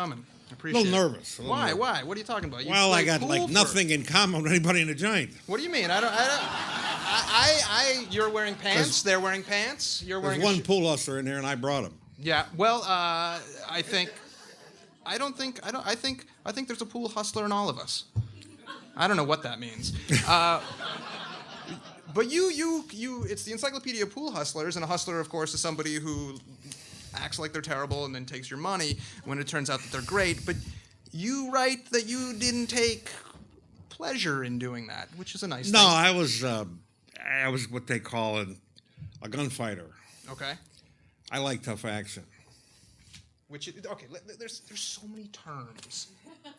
common. I A appreciate little it. nervous. Why? Why? What are you talking about? You Well, I play got pool nothing in common with anybody in the joint. What do you mean? You're wearing pants. They're wearing pants. You're wearing. There's one pool hustler in there, and I brought him. Yeah. Well, I think there's a pool hustler in all of us. I don't know what that means. But it's the Encyclopedia of Pool Hustlers, and a hustler, of course, is somebody who acts like they're terrible and then takes your money when it turns out that they're great. But you write that you didn't take pleasure in doing that, which is a nice thing. No, I was what they call a gunfighter. Okay. I like tough action. There's so many terms.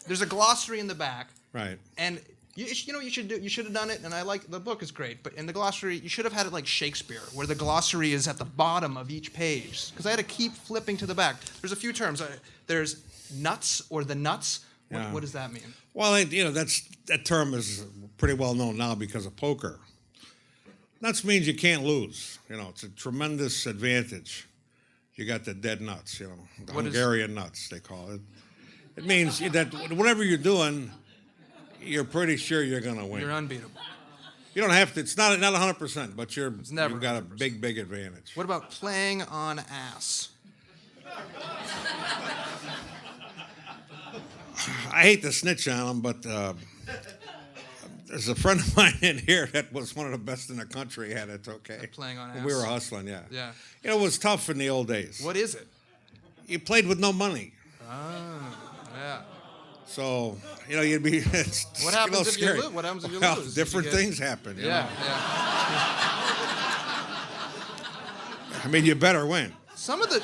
There's a glossary in the back. Right. And you should have done it, and I like the book is great, but in the glossary you should have had it like Shakespeare, where the glossary is at the bottom of each page, because I had to keep flipping to the back. There's a few terms. There's nuts or the nuts. What does that mean? Well, that term is pretty well known now because of poker. Nuts means you can't lose. It's a tremendous advantage. You got the dead nuts. The Hungarian nuts they call it. It means that whatever you're doing, you're pretty sure you're going to win. You're unbeatable. You don't have to. It's not 100%, but you've got 100%. a big advantage. What about playing on ass? I hate to snitch on them, but there's a friend of mine in here that was one of the best in the country. Had it okay. Playing on ass. When we were hustling, yeah. Yeah. It was tough in the old days. What is it? You played with no money. Yeah. So, you'd be. What happens if you lose? What happens if you lose? Different things happen. Yeah. I mean, you better win. Some of the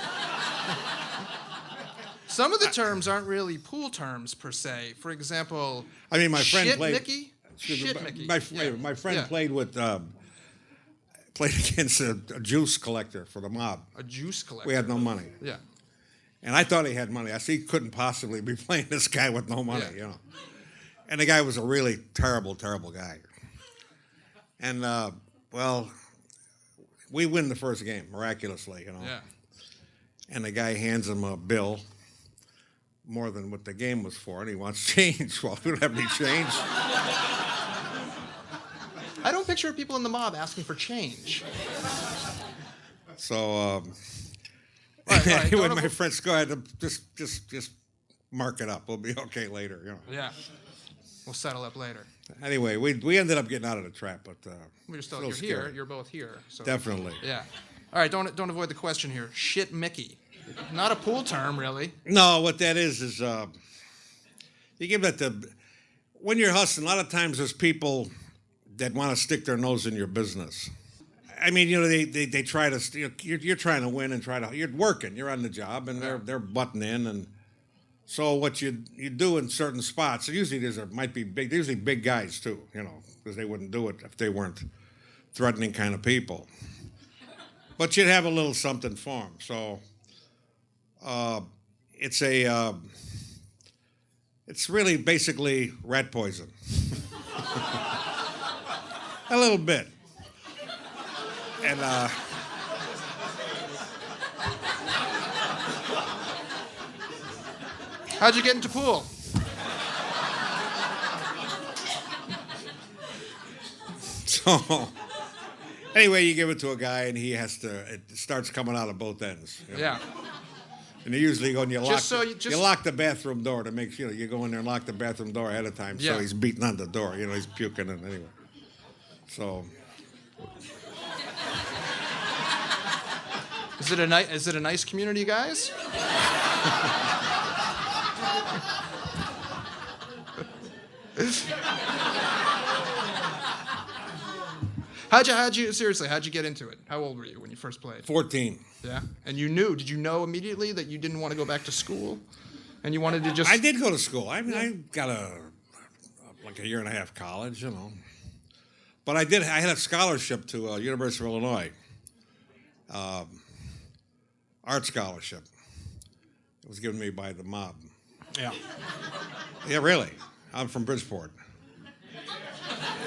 terms aren't really pool terms per se. For example, I mean, my friend played. Mickey. Shit, Mickey. My friend played against a juice collector for the mob. A juice collector. We had no money. Yeah. And I thought he had money. I said he couldn't possibly be playing this guy with no money, And the guy was a really terrible, terrible guy. And, we win the first game, miraculously, Yeah. And the guy hands him a bill, more than what the game was for, and he wants change. Well, we don't have any change. I don't picture people in the mob asking for change. So, right, anyway, my friends go ahead, just mark it up. We'll be okay later, Yeah. We'll settle up later. Anyway, we ended up getting out of the trap, but You're still here. scary. You're both here. So. Definitely. Yeah. All right. Don't avoid the question here. Shit, Mickey. Not a pool term, really. No, what that is you give that to when you're hustling. A lot of times there's people that want to stick their nose in your business. I mean, they try to. You're trying to win and you're working. You're on the job, and they're butting in, and so what you do in certain spots. Usually might be big. Usually big guys too, because they wouldn't do it if they weren't threatening kind of people. But you'd have a little something for them. So it's really basically rat poison. A little bit. And how'd you get into pool? So anyway, you give it to a guy, and it starts coming out of both ends. Yeah. And you usually go and you lock the bathroom door to make sure you go in there and lock the bathroom door ahead of time. Yeah. So he's beating on the door. He's puking and anyway. So. Is it a nice community, guys? How'd you get into it? How old were you when you first played? 14. Yeah? And did you know immediately that you didn't want to go back to school? And you wanted to just... I did go to school. I mean, I got a year and a half college, But I had a scholarship to University of Illinois. Art scholarship. It was given me by the mob. Yeah. Yeah, really. I'm from Bridgeport.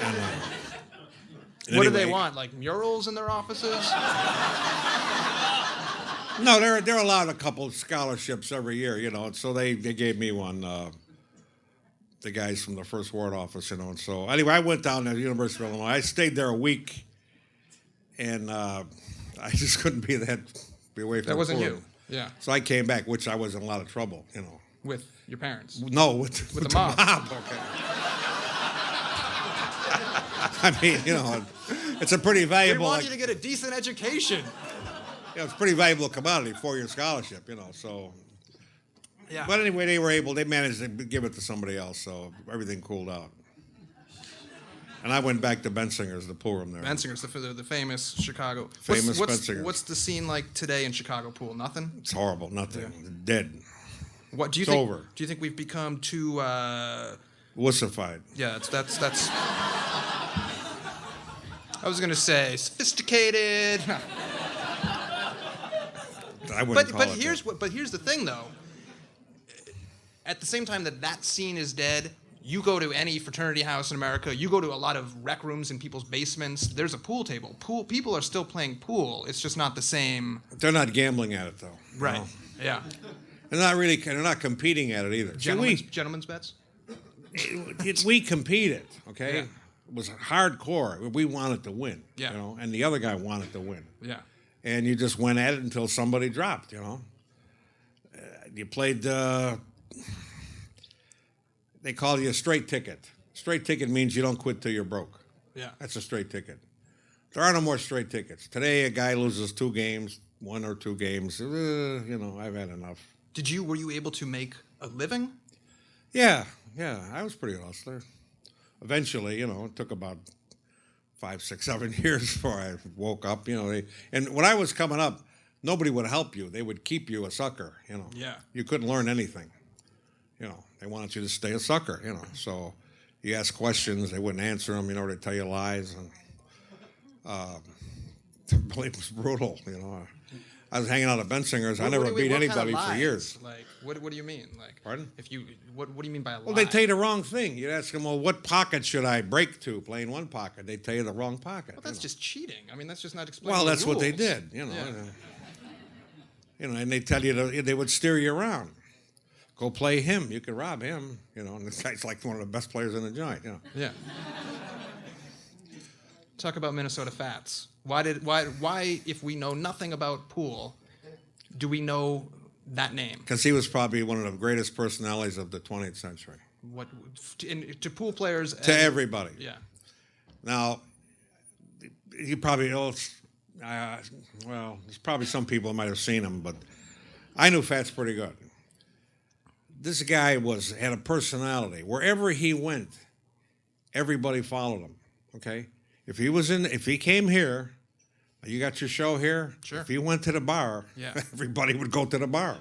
And, what do they want? Like murals in their offices? No, they're allowed a couple scholarships every year, and so they gave me one. The guys from the First Ward office, and so anyway, I went down to the University of Illinois. I stayed there a week, and I just couldn't be away from. That wasn't pool. you. Yeah. So I came back, which I was in a lot of trouble, With your parents. No, with the mom. Okay. I mean, it's a pretty We valuable. want you to get a decent education. It's a pretty valuable commodity, 4-year scholarship, so. Yeah. But anyway, they managed to give it to somebody else, so everything cooled out. And I went back to Bensinger's, the pool room there. Bensinger's, the famous Chicago. Famous what's, Bensinger's. What's the scene like today in Chicago pool? Nothing? It's horrible, nothing. Dead. What do you It's think? over. Do you think we've become too? Wussified. Yeah, that's. I was gonna say sophisticated. I wouldn't call But it here's that. here's the thing though. At the same time that scene is dead, you go to any fraternity house in America, you go to a lot of rec rooms in people's basements. There's a pool table. People are still playing pool. It's just not the same. They're not gambling at it though. Right. Yeah. They're not competing at it either. Gentlemen's bets. We competed, okay? Yeah. It was hardcore. We wanted to win, Yeah. and the other guy wanted to win. Yeah. And you just went at it until somebody dropped, You played, they call you a straight ticket. Straight ticket means you don't quit till you're broke. Yeah. That's a straight ticket. There are no more straight tickets. Today, a guy loses 2 games, 1 or 2 games. I've had enough. Were you able to make a living? Yeah, I was pretty hustler. Eventually, it took about 5, 6, 7 years before I woke up. And when I was coming up, nobody would help you. They would keep you a sucker. Yeah. You couldn't learn anything. They wanted you to stay a sucker. So you ask questions, they wouldn't answer them. They'd tell you lies, and it was brutal. I was hanging out at Bensinger's. I never beat anybody for years. Like, what do you mean? Like, pardon? What do you mean by a lie? Well, they tell you the wrong thing. You'd ask them, well, what pocket should I break to? Playing one pocket. They tell you the wrong pocket. Well, that's just cheating. I mean, that's just not explaining. Well, the that's what they rules. did. And they tell you they would steer you around. Go play him. You could rob him. And this guy's like one of the best players in the joint. Yeah. Talk about Minnesota Fats. Why, if we know nothing about pool, do we know that name? Because he was probably one of the greatest personalities of the 20th century. To pool players? To everybody. Yeah. Now, you probably know, there's probably some people who might have seen him, but I knew Fats pretty good. This guy had a personality. Wherever he went, everybody followed him, okay? If he came here, you got your show here. Sure. If he went to the bar, Yeah. everybody would go to the bar.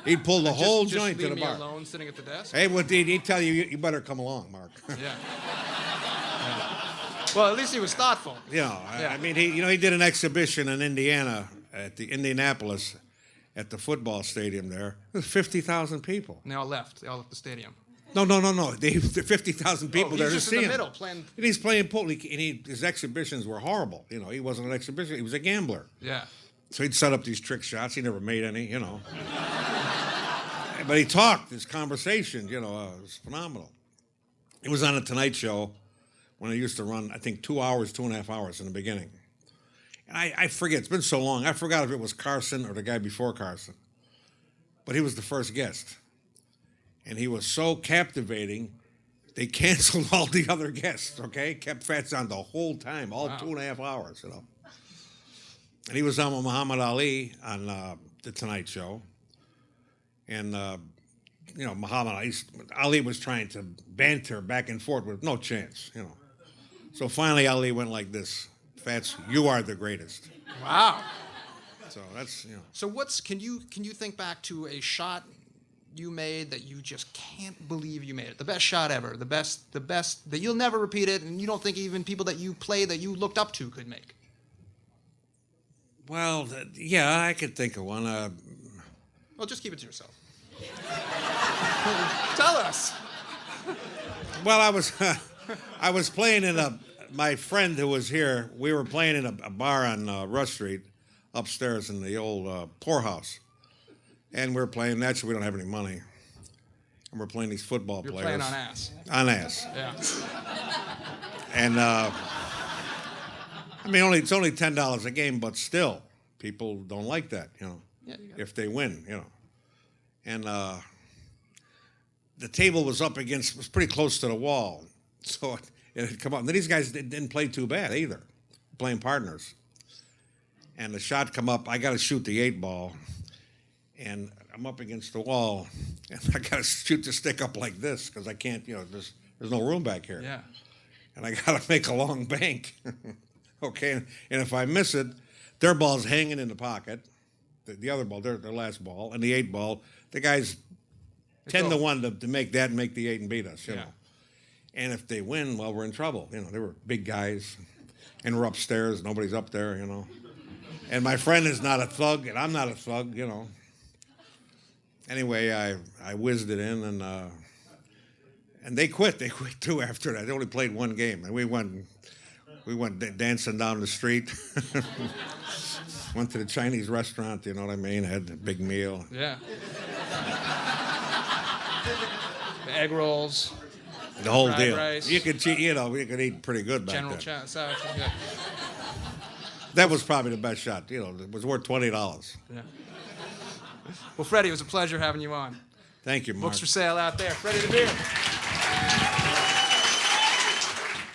He'd pull the whole just joint to leave the me bar. alone, sitting at the desk. Hey, he'd tell you, you better come along, Mark. Yeah. Well, at least he was thoughtful. Yeah. Yeah. I mean, he did an exhibition in Indiana at the Indianapolis at the football stadium there. There was 50,000 people. And they all left. They all left the stadium. No. There 50,000 people there to just see in the him. middle playing. And he's playing pool. His exhibitions were horrible. He wasn't an exhibition. He was a gambler. Yeah. So he'd set up these trick shots. He never made any, But he talked. His conversation, it was phenomenal. It was on the Tonight Show when it used to run, I think, 2 hours, 2.5 hours in the beginning. And I forget. It's been so long. I forgot if it was Carson or the guy before Carson. But he was the first guest. And he was so captivating, they canceled all the other guests, okay? Kept Fats on the whole time, all 2.5 hours, And he was on with Muhammad Ali on the Tonight Show. And, Ali was trying to banter back and forth with no chance, So finally Ali went like this, Fats, you are the greatest. Wow. So that's, So can you think back to a shot you made that you just can't believe you made it? The best shot ever, the best that you'll never repeat it, and you don't think even people that you play that you looked up to could make. Well, yeah, I could think of one. Well, just keep it to yourself. Tell us. Well, I was playing in my friend who was here, we were playing in a bar on Rush Street upstairs in the old poorhouse. And we're playing, naturally we don't have any money. And we're playing these football You're players. playing on ass. On ass. Yeah. And, I mean, it's only $10 a game, but still, people don't like that, you know, Yeah, if they win, you know. And the table was was pretty close to the wall. So it had come up. And these guys didn't play too bad either, playing partners. And the shot come up, I got to shoot the 8-ball. And I'm up against the wall, and I got to shoot the stick up like this because I can't, you know, there's no room back here. Yeah. And I got to make a long bank. Okay, and if I miss it, their ball's hanging in the pocket. The other ball, their last ball, and the 8-ball, the guys 10-1 to make that and make the 8 and beat us, you know. And if they win, well, we're in trouble. You know, they were big guys, and we're upstairs. Nobody's up there, you know. And my friend is not a thug, and I'm not a thug, you know. Anyway, I whizzed it in, and they quit. They quit too after that. They only played one game, and we went dancing down the street. Went to the Chinese restaurant, you know what I mean? Had a big meal. Yeah. The egg rolls. The whole fried deal. rice. You could eat pretty good back General then. yeah. That was probably the best shot. You know, it was worth $20. Yeah. Well, Freddie, it was a pleasure having you on. Thank you, Mark. Books for sale out there. Freddy the Beer.